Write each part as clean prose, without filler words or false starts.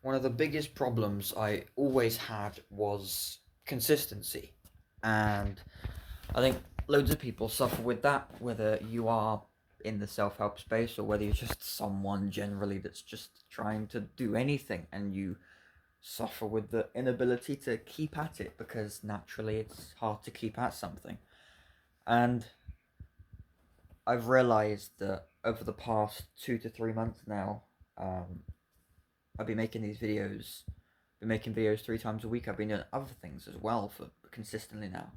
One of the biggest problems I always had was consistency. And I think loads of people suffer with that, whether you are in the self help space or whether you're just someone generally that's just trying to do anything and you suffer with the inability to keep at it because naturally it's hard to keep at something. And I've realized that over the past 2 to 3 months now, um, I've been making these videos, been making videos 3 times a week. I've been doing other things as well for consistently now.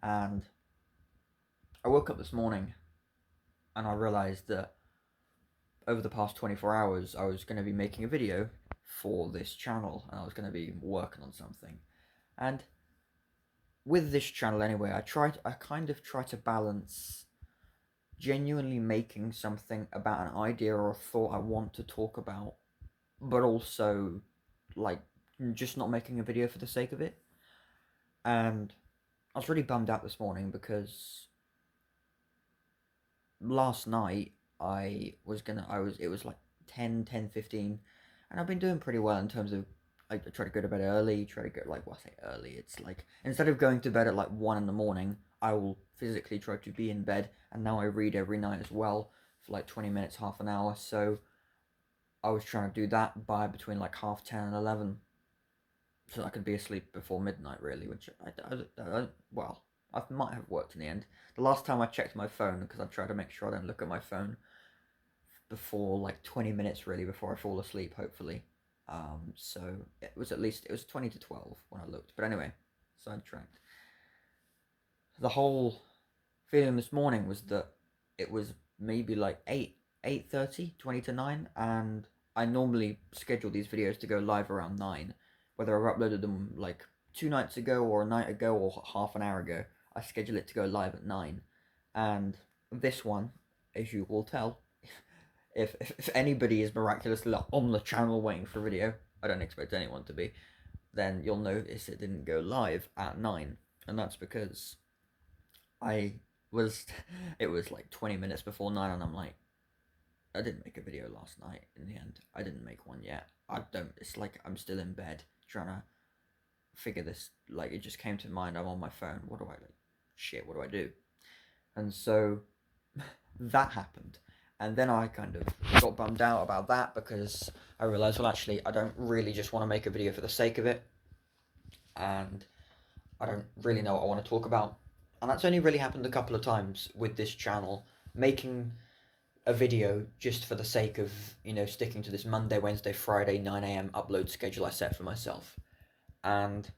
And I woke up this morning and I realized that over the past 24 hours, I was going to be making a video for this channel and I was going to be working on something. And with this channel anyway, I kind of try to balance genuinely making something about an idea or a thought I want to talk about, but also like just not making a video for the sake of it. And I was really bummed out this morning because last night it was like 10:15, and I've been doing pretty well in terms of I try to go to bed early, try to go like well I say early, it's like instead of going to bed at like 1 in the morning, I will physically try to be in bed, and now I read every night as well for like 20 minutes, half an hour. So I was trying to do that by between like half 10 and 11 so I could be asleep before midnight, really, which well, I might have worked in the end. The last time I checked my phone, because I try to make sure I don't look at my phone before like 20 minutes, really, before I fall asleep, hopefully. So it was 20 to 12 when I looked. But anyway, sidetracked. The whole feeling this morning was that it was maybe like 8:30, 20 to 9, and I normally schedule these videos to go live around 9, whether I've uploaded them like 2 nights ago or a night ago or half an hour ago. I schedule it to go live at 9. And this one, as you will tell, if anybody is miraculously on the channel waiting for a video, I don't expect anyone to be, then you'll notice it didn't go live at 9. And that's because I was it was like 20 minutes before 9 and I'm like, I didn't make a video last night in the end. I didn't make one yet. I don't It's like I'm still in bed trying to figure this, like it just came to mind. I'm on my phone. What do I like? Shit, what do I do? And so that happened. And then I kind of got bummed out about that because I realized, well, actually, I don't really just want to make a video for the sake of it. And I don't really know what I want to talk about. And that's only really happened a couple of times with this channel. Making a video just for the sake of, sticking to this Monday, Wednesday, Friday, 9 a.m. upload schedule I set for myself. And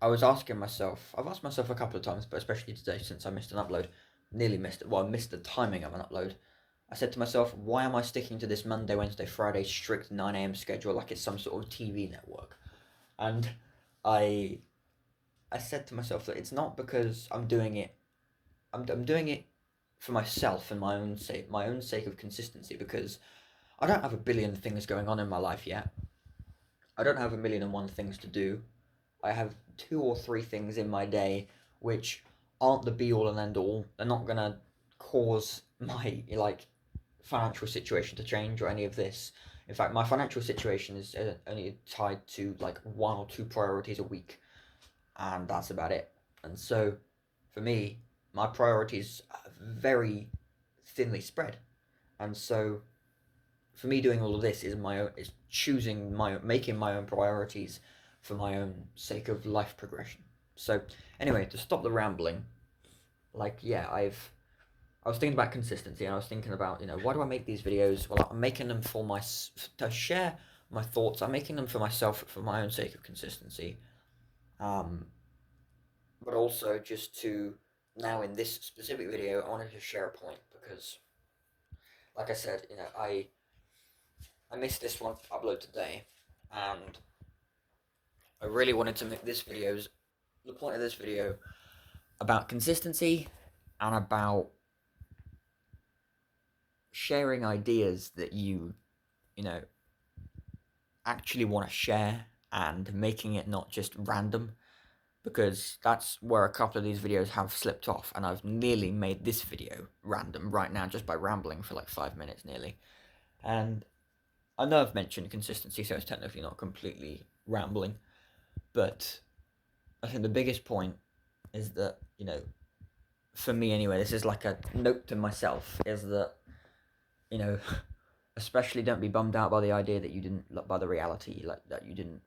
I've asked myself a couple of times, but especially today since I missed an upload, nearly missed it. Well, I missed the timing of an upload. I said to myself, why am I sticking to this Monday, Wednesday, Friday strict 9 a.m. schedule like it's some sort of TV network? And I I said to myself that it's not because I'm doing it. I'm doing it for myself and my own sake of consistency, because I don't have a billion things going on in my life yet. I don't have a million and one things to do. I have two or three things in my day which aren't the be all and end all. They're not gonna cause my like financial situation to change or any of this. In fact, my financial situation is only tied to like one or two priorities a week, and that's about it. And so, for me, my priorities are very thinly spread. And so, for me, doing all of this is choosing making my own priorities for my own sake of life progression. So, anyway, to stop the rambling, like yeah, I was thinking about consistency, and I was thinking about, why do I make these videos? Well, I'm making them to share my thoughts. I'm making them for myself for my own sake of consistency. Um, but also just to now in this specific video, I wanted to share a point because, like I said, I missed this one upload today, and I really wanted to make this videos. The point of this video about consistency and about sharing ideas that you know actually want to share, and making it not just random, because that's where a couple of these videos have slipped off, and I've nearly made this video random right now just by rambling for like 5 minutes nearly. And I know I've mentioned consistency, so it's technically not completely rambling, but I think the biggest point is that, for me anyway, this is like a note to myself, is that, you know, especially don't be bummed out by the idea that you didn't, by the reality, like that you didn't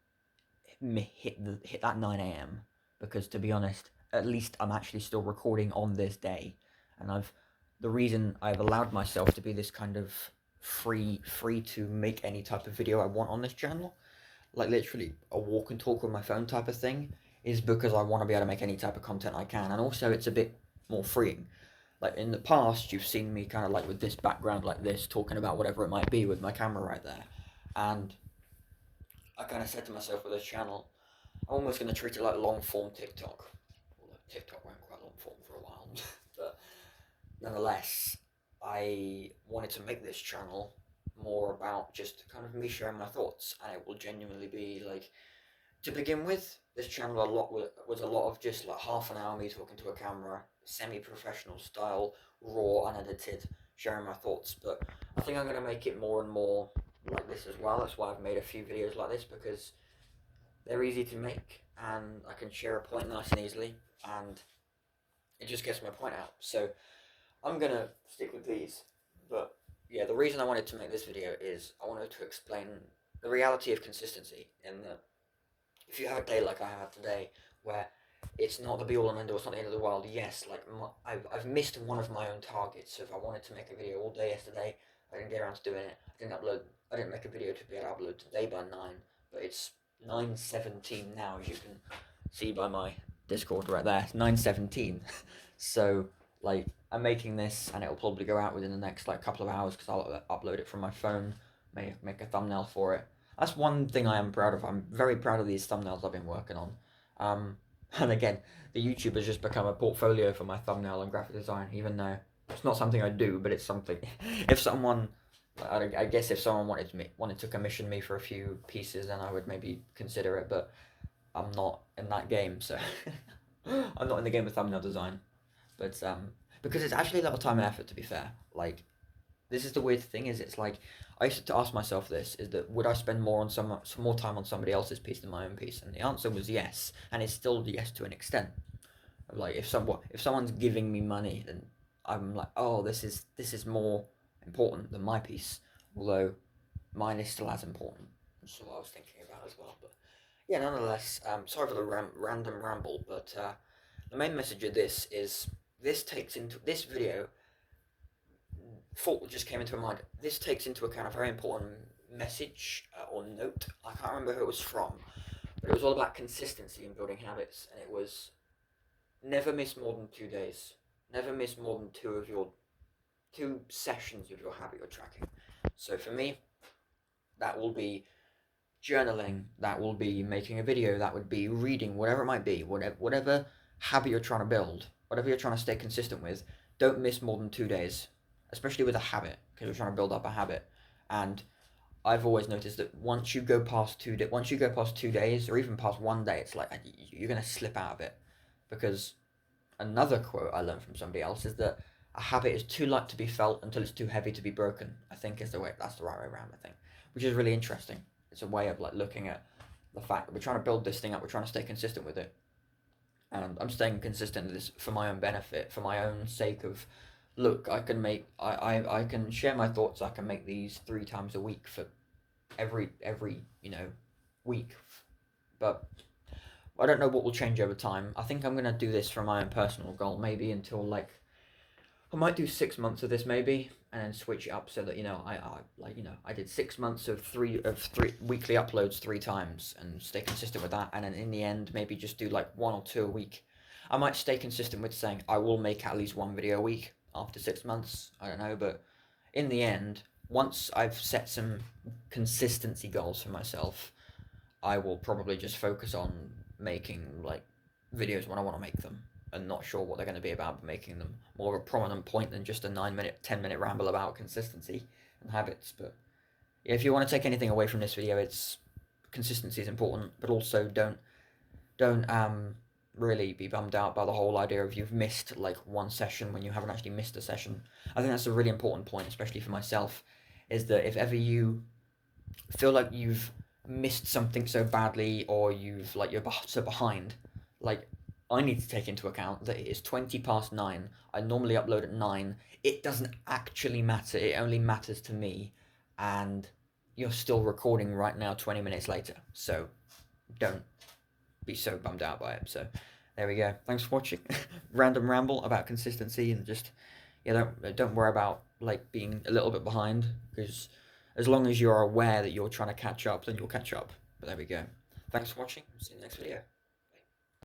hit that 9 a.m. Because to be honest, at least I'm actually still recording on this day, and the reason I've allowed myself to be this kind of free to make any type of video I want on this channel, like literally a walk and talk with my phone type of thing, is because I want to be able to make any type of content I can, and also it's a bit more freeing. Like in the past, you've seen me kind of like with this background like this, talking about whatever it might be with my camera right there, and I kind of said to myself with this channel, I'm almost going to treat it like long form TikTok. Although TikTok went quite long form for a while, but nonetheless, I wanted to make this channel more about just kind of me sharing my thoughts, and it will genuinely be like, to begin with, this channel was a lot of just like half an hour me talking to a camera, semi-professional style, raw, unedited, sharing my thoughts. But I think I'm going to make it more and more like this as well. That's why I've made a few videos like this, because they're easy to make and I can share a point nice and easily, and it just gets my point out. So I'm going to stick with these. But yeah, the reason I wanted to make this video is I wanted to explain the reality of consistency, in that if you have a day like I have today, where it's not the be all and end all, it's not the end of the world. Yes, like I've missed one of my own targets. So if I wanted to make a video all day yesterday, I didn't get around to doing it. I didn't make a video to be able to upload today by 9, but it's 9:17 now, as you can see by my Discord right there. It's 9:17. So like I'm making this, and it'll probably go out within the next like couple of hours, because I'll upload it from my phone, make a thumbnail for it. That's one thing I am proud of. I'm very proud of these thumbnails I've been working on. And again, the YouTube has just become a portfolio for my thumbnail and graphic design, even though it's not something I do, but it's something. If someone, I guess if someone wanted to commission me for a few pieces, then I would maybe consider it, but I'm not in that game, so I'm not in the game of thumbnail design. But because it's actually a lot of time and effort, to be fair. Like, this is the weird thing, is it's like I used to ask myself this, is that would I spend some more time on somebody else's piece than my own piece? And the answer was yes, and it's still yes to an extent. Like if someone's giving me money, then I'm like, oh, this is more important than my piece, although mine is still as important. That's what I was thinking about as well. But yeah, nonetheless, sorry for the random ramble, but the main message of this is, this video thought just came into my mind. This takes into account a very important message or note. I can't remember who it was from, but it was all about consistency in building habits, and it was never miss more than 2 days. Never miss more than two sessions of your habit you're tracking. So for me, that will be journaling, that will be making a video, that would be reading, whatever it might be, whatever habit you're trying to build, whatever you're trying to stay consistent with, don't miss more than 2 days, especially with a habit, because you're trying to build up a habit. And I've always noticed that once you go past 2 days, or even past 1 day, it's like you're gonna slip out of it, because another quote I learned from somebody else is that a habit is too light to be felt until it's too heavy to be broken. I think that's the right way around. I think, which is really interesting. It's a way of like looking at the fact that we're trying to build this thing up, we're trying to stay consistent with it, and I'm staying consistent with this for my own benefit, for my own sake of, look, I can share my thoughts. I can make these 3 times a week for every week, but I don't know what will change over time. I think I'm gonna do this for my own personal goal, maybe until like I might do 6 months of this maybe, and then switch it up so that I did 6 months of three weekly uploads 3 times and stay consistent with that, and then in the end maybe just do like 1 or 2 a week. I might stay consistent with saying I will make at least 1 video a week after 6 months. I don't know, but in the end, once I've set some consistency goals for myself, I will probably just focus on making like videos when I want to make them, and not sure what they're going to be about, but making them more of a prominent point than just a 9-minute, 10-minute ramble about consistency and habits. But yeah, if you want to take anything away from this video, it's consistency is important, but also don't really be bummed out by the whole idea of you've missed like 1 session when you haven't actually missed a session. I think that's a really important point, especially for myself, is that if ever you feel like you've missed something so badly, or you're so behind, like I need to take into account that it is 20 past 9. I normally upload at 9. It doesn't actually matter. It only matters to me. And you're still recording right now 20 minutes later. So don't be so bummed out by it. So there we go. Thanks for watching. Random ramble about consistency, and just, yeah, don't worry about like being a little bit behind, because as long as you're aware that you're trying to catch up, then you'll catch up. But there we go. Thanks for watching. See you in the next video.